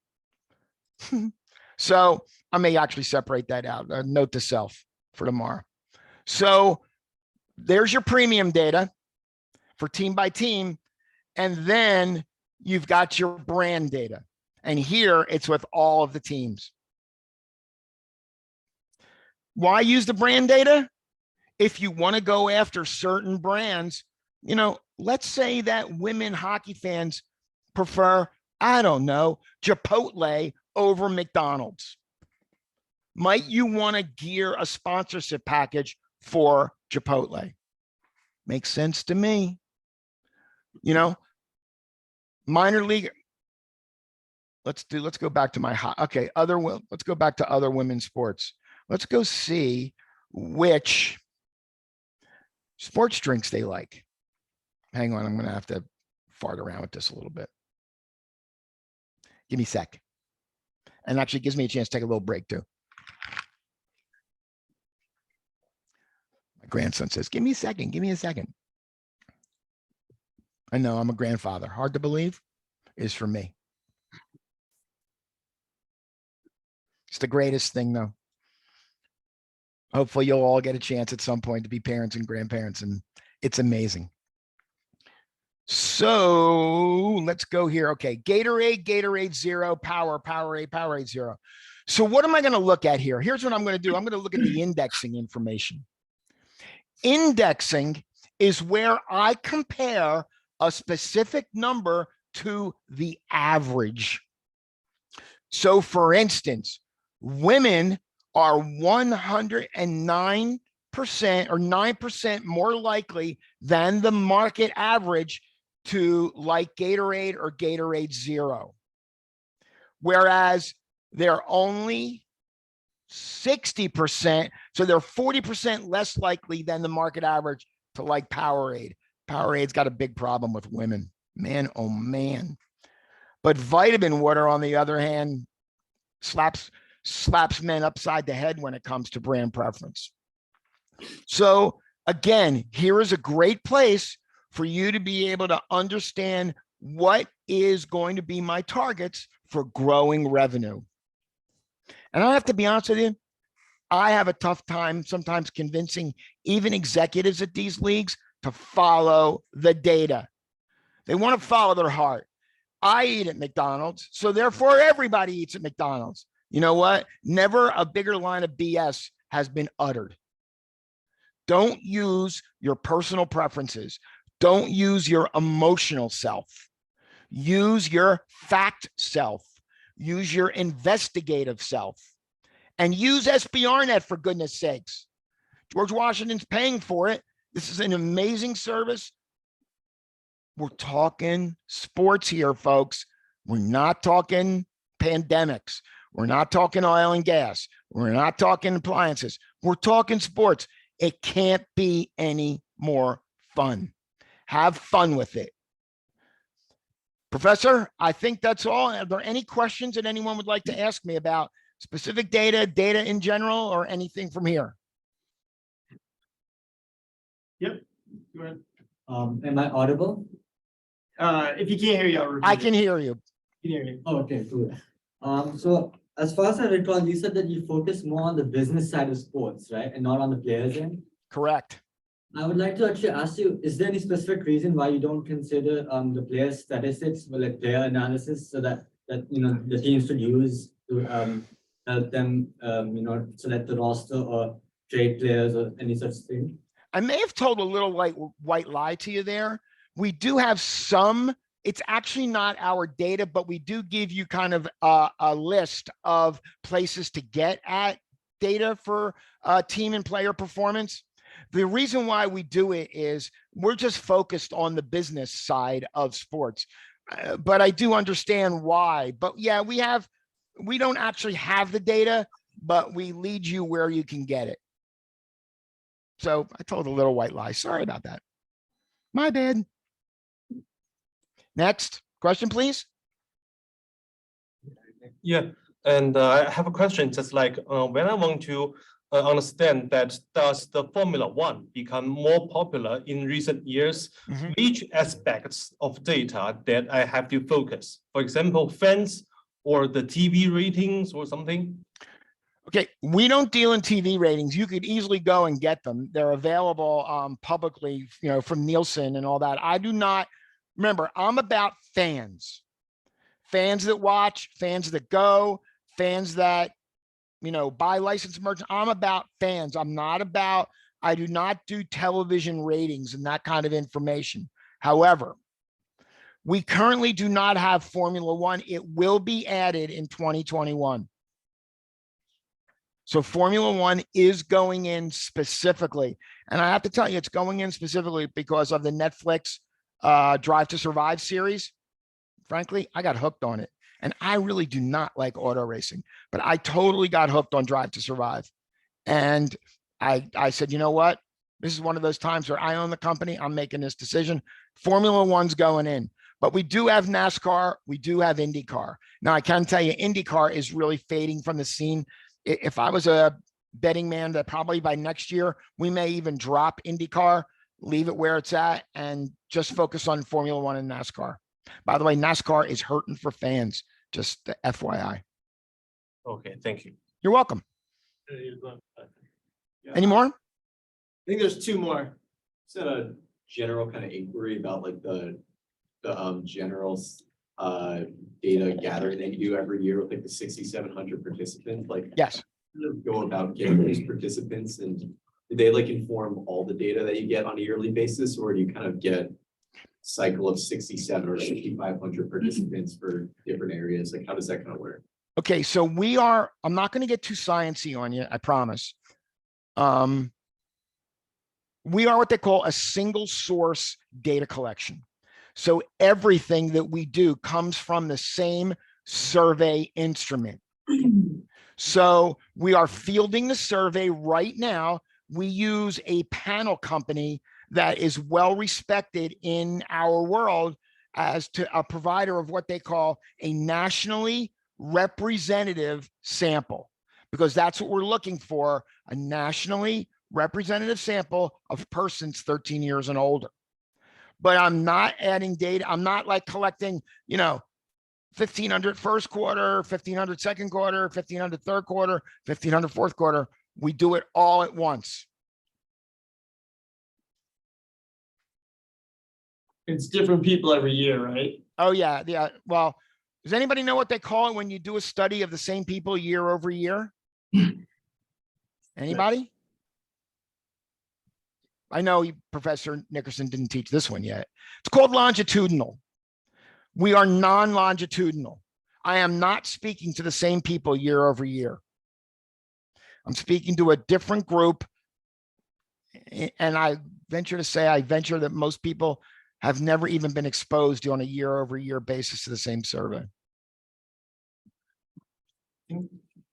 So I may actually separate that out. Note to self for tomorrow. So there's your premium data for team by team. And then you've got your brand data. And here it's with all of the teams. Why use the brand data? If you want to go after certain brands, you know, let's say that women hockey fans prefer, I don't know, Chipotle over McDonald's. Might you want to gear a sponsorship package for Chipotle? Makes sense to me. you know, minor league. Let's go back to okay, let's go back to other women's sports. Let's go see which sports drinks they like. Hang on, I'm going to have to fart around with this a little bit. Give me a sec. And actually gives me a chance to take a little break too. My grandson says, give me a second, give me a second. I know I'm a grandfather. Hard to believe is for me. It's the greatest thing though. Hopefully you'll all get a chance at some point to be parents and grandparents, and it's amazing. So let's go here. Okay, Gatorade Zero, Powerade Zero. So what am I going to look at here? Here's what I'm going to do. I'm going to look at the indexing information. Indexing is where I compare a specific number to the average. So for instance, women are 109% or 9% more likely than the market average to like Gatorade or Gatorade Zero. Whereas they're only 60%, so they're 40% less likely than the market average to like Powerade. Powerade's got a big problem with women. Man, oh man. But vitamin water, on the other hand, slaps men upside the head when it comes to brand preference. So again, here is a great place for you to be able to understand what is going to be my targets for growing revenue. And I have to be honest with you, I have a tough time sometimes convincing even executives at these leagues to follow the data. They want to follow their heart. I eat at McDonald's, so therefore everybody eats at McDonald's. You know what? Never a bigger line of BS has been uttered. Don't use your personal preferences. Don't use your emotional self. Use your fact self. Use your investigative self. And use SBRnet, for goodness sakes. George Washington's paying for it. This is an amazing service. We're talking sports here, folks. We're not talking pandemics. We're not talking oil and gas. We're not talking appliances. We're talking sports. It can't be any more fun. Have fun with it. Professor, I think that's all. Are there any questions that anyone would like to ask me about specific data, data in general, or anything from here? Yep. Go ahead. Am I audible? If you can't hear you, I'll repeat I it. can hear you. Can hear you. Oh, okay, cool. So as far as I recall, you said that you focus more on the business side of sports, right? And not on the players end. Correct. I would like to actually ask you, is there any specific reason why you don't consider the player statistics or like player analysis so that the teams should use to help them select the roster or trade players or any such thing? I may have told a little white lie to you there. We do have some, it's actually not our data, but we do give you kind of a list of places to get at data for team and player performance. The reason why we do it is we're just focused on the business side of sports, but I do understand why. But yeah, we don't actually have the data, but we lead you where you can get it. So I told a little white lie. Sorry about that. My bad. Next question, please. Yeah, and I have a question. Just like when I want to understand that does the Formula One become more popular in recent years? Mhm. Which aspects of data that I have to focus? For example, fans or the TV ratings or something? Okay, we don't deal in TV ratings. You could easily go and get them. They're available publicly, from Nielsen and all that. I do not, remember, I'm about fans. Fans that watch, fans that go, fans that, buy licensed merchandise. I'm about fans. I do not do television ratings and that kind of information. However, we currently do not have Formula One. It will be added in 2021. So Formula One is going in specifically. And I have to tell you, it's going in specifically because of the Netflix Drive to Survive series. Frankly, I got hooked on it. And I really do not like auto racing, but I totally got hooked on Drive to Survive. And I said, you know what? This is one of those times where I own the company. I'm making this decision. Formula One's going in, but we do have NASCAR. We do have IndyCar. Now I can tell you IndyCar is really fading from the scene. If I was a betting man, that probably by next year, we may even drop IndyCar, leave it where it's at, and just focus on Formula One and NASCAR. By the way, NASCAR is hurting for fans, just the FYI. Okay, thank you. You're welcome. Any more? I think there's two more. Just a general kind of inquiry about like the general data gathering that you do every year with like the 6,700 participants, like Yes. how do you go about getting those participants, and do they like inform all the data that you get on a yearly basis, or do you kind of get cycle of 67 or 6,500 participants for different areas? Like, how does that kind of work? Okay, so I'm not going to get too sciencey on you, I promise. We are what they call a single source data collection. So everything that we do comes from the same survey instrument. So we are fielding the survey right now. We use a panel company that is well respected in our world as to a provider of what they call a nationally representative sample, because that's what we're looking for, a nationally representative sample of persons 13 years and older. But I'm not adding data. I'm not like collecting, 1,500 first quarter, 1,500 second quarter, 1,500 third quarter, 1,500 fourth quarter. We do it all at once. It's different people every year, right? Oh yeah. Yeah. Well, does anybody know what they call it when you do a study of the same people year over year? Anybody? I know Professor Nickerson didn't teach this one yet. It's called longitudinal. We are non-longitudinal. I am not speaking to the same people year over year. I'm speaking to a different group. And I venture to say, that most people have never even been exposed on a year over year basis to the same survey.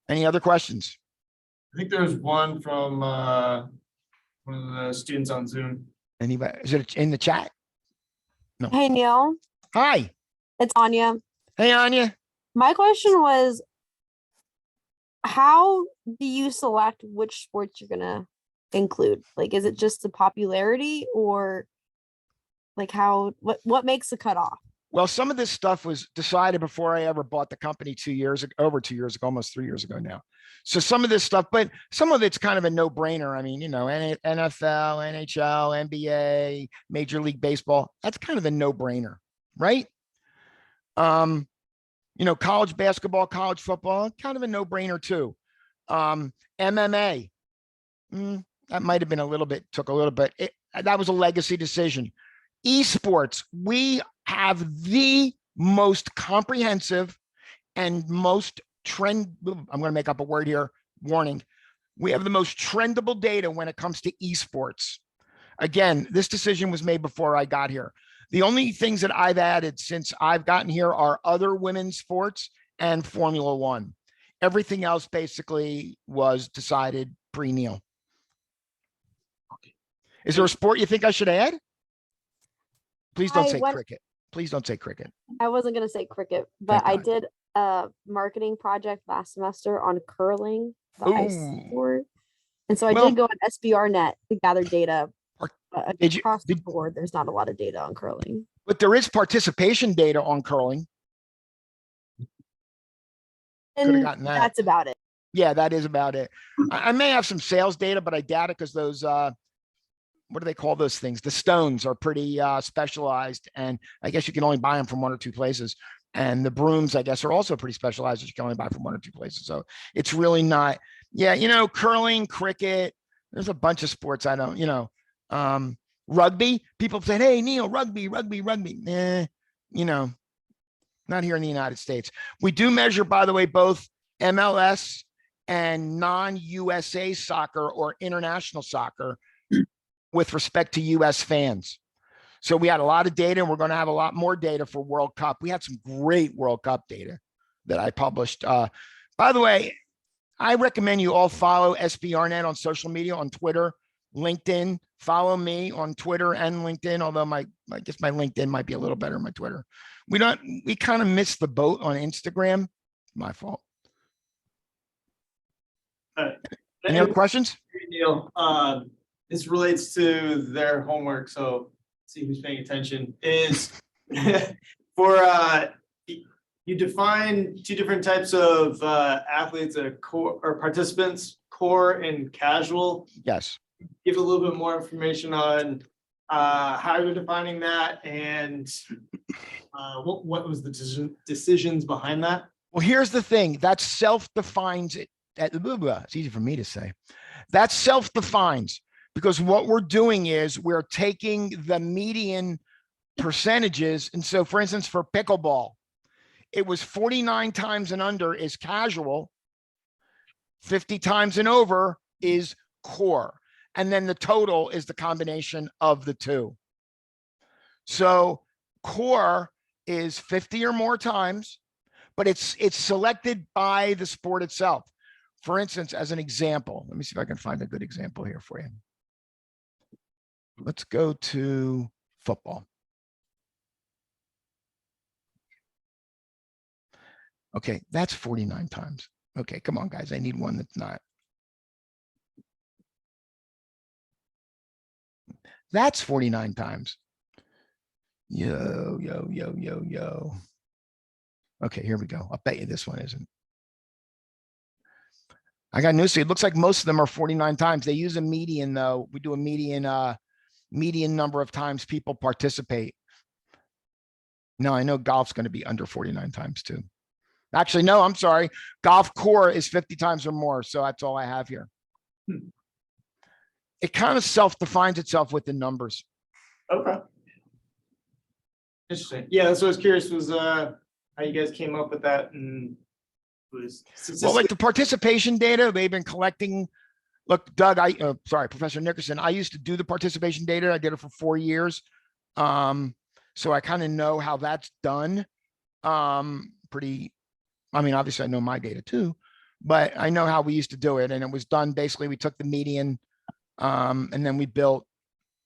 Any other questions? I think there's one from one of the students on Zoom. Anybody? Is it in the chat? Hey, Neil, Hi. it's Anya. Hey, Anya. My question was, how do you select which sports you're gonna include? Like, is it just the popularity, or like what makes the cutoff? Well, some of this stuff was decided before I ever bought the company over 2 years ago, almost 3 years ago now. So some of this stuff, but some of it's kind of a no-brainer. I mean, NFL, NHL, NBA, Major League Baseball, that's kind of a no-brainer, right? College basketball, college football, kind of a no-brainer too. MMA, that might have been took a little bit. That was a legacy decision. Esports, we have the most comprehensive and most I'm going to make up a word here, warning. We have the most trendable data when it comes to esports. Again, this decision was made before I got here. The only things that I've added since I've gotten here are other women's sports and Formula One. Everything else basically was decided pre-Neil. Is there a sport you think I should add? Please don't say cricket. Please don't say cricket. I wasn't gonna say cricket, but Thank I God. did a marketing project last semester on curling, the ice Ooh. sport. And so I Well- did go on SBRnet to gather data. But Did you- across the did- board, there's not a lot of data on curling. But there is participation data on curling. Could have And gotten that. that's about it. Yeah, that is about it. I may have some sales data, but I doubt it because those, what do they call those things? The stones are pretty specialized, and I guess you can only buy them from one or two places. And the brooms, I guess, are also pretty specialized, that you can only buy from one or two places. So it's really not, curling, cricket, there's a bunch of sports I don't, rugby. People say, hey, Neil, rugby. Not here in the United States. We do measure, by the way, both MLS and non-USA soccer or international soccer with respect to US fans. So we had a lot of data and we're going to have a lot more data for World Cup. We had some great World Cup data that I published. By the way, I recommend you all follow SBRnet on social media, on Twitter, LinkedIn. Follow me on Twitter and LinkedIn, although I guess my LinkedIn might be a little better than my Twitter. We kind of missed the boat on Instagram. My fault. Any other questions? Neil, this relates to their homework, so see who's paying attention, is for, you define two different types of athletes, core or participants, core and casual. Yes. Give a little bit more information on how you're defining that and what was the decisions behind that? Well, here's the thing. That self-defines it. It's easy for me to say. That self-defines, because what we're doing is we're taking the median percentages. And so, for instance, for pickleball, it was 49 times and under is casual, 50 times and over is core. And then the total is the combination of the two. So core is 50 or more times, but it's selected by the sport itself. For instance, as an example, let me see if I can find a good example here for you. Let's go to football. Okay, that's 49 times. Okay, come on, guys. I need one that's not. That's 49 times. Yo. Okay, here we go. I'll bet you this one isn't. I got news. It looks like most of them are 49 times. They use a median though. We do a median number of times people participate. No, I know golf's going to be under 49 times too. Actually, no, I'm sorry. Golf core is 50 times or more. So that's all I have here. It kind of self-defines itself with the numbers. Okay. Interesting. Yeah, that's what I was curious was how you guys came up with that and was. Well, like the participation data they've been collecting. Look, Doug, sorry, Professor Nickerson, I used to do the participation data. I did it for 4 years. So I kind of know how that's done. I mean, obviously I know my data too, but I know how we used to do it. And it was done, basically, we took the median and then we built,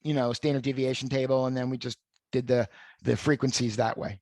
standard deviation table, and then we just did the frequencies that way.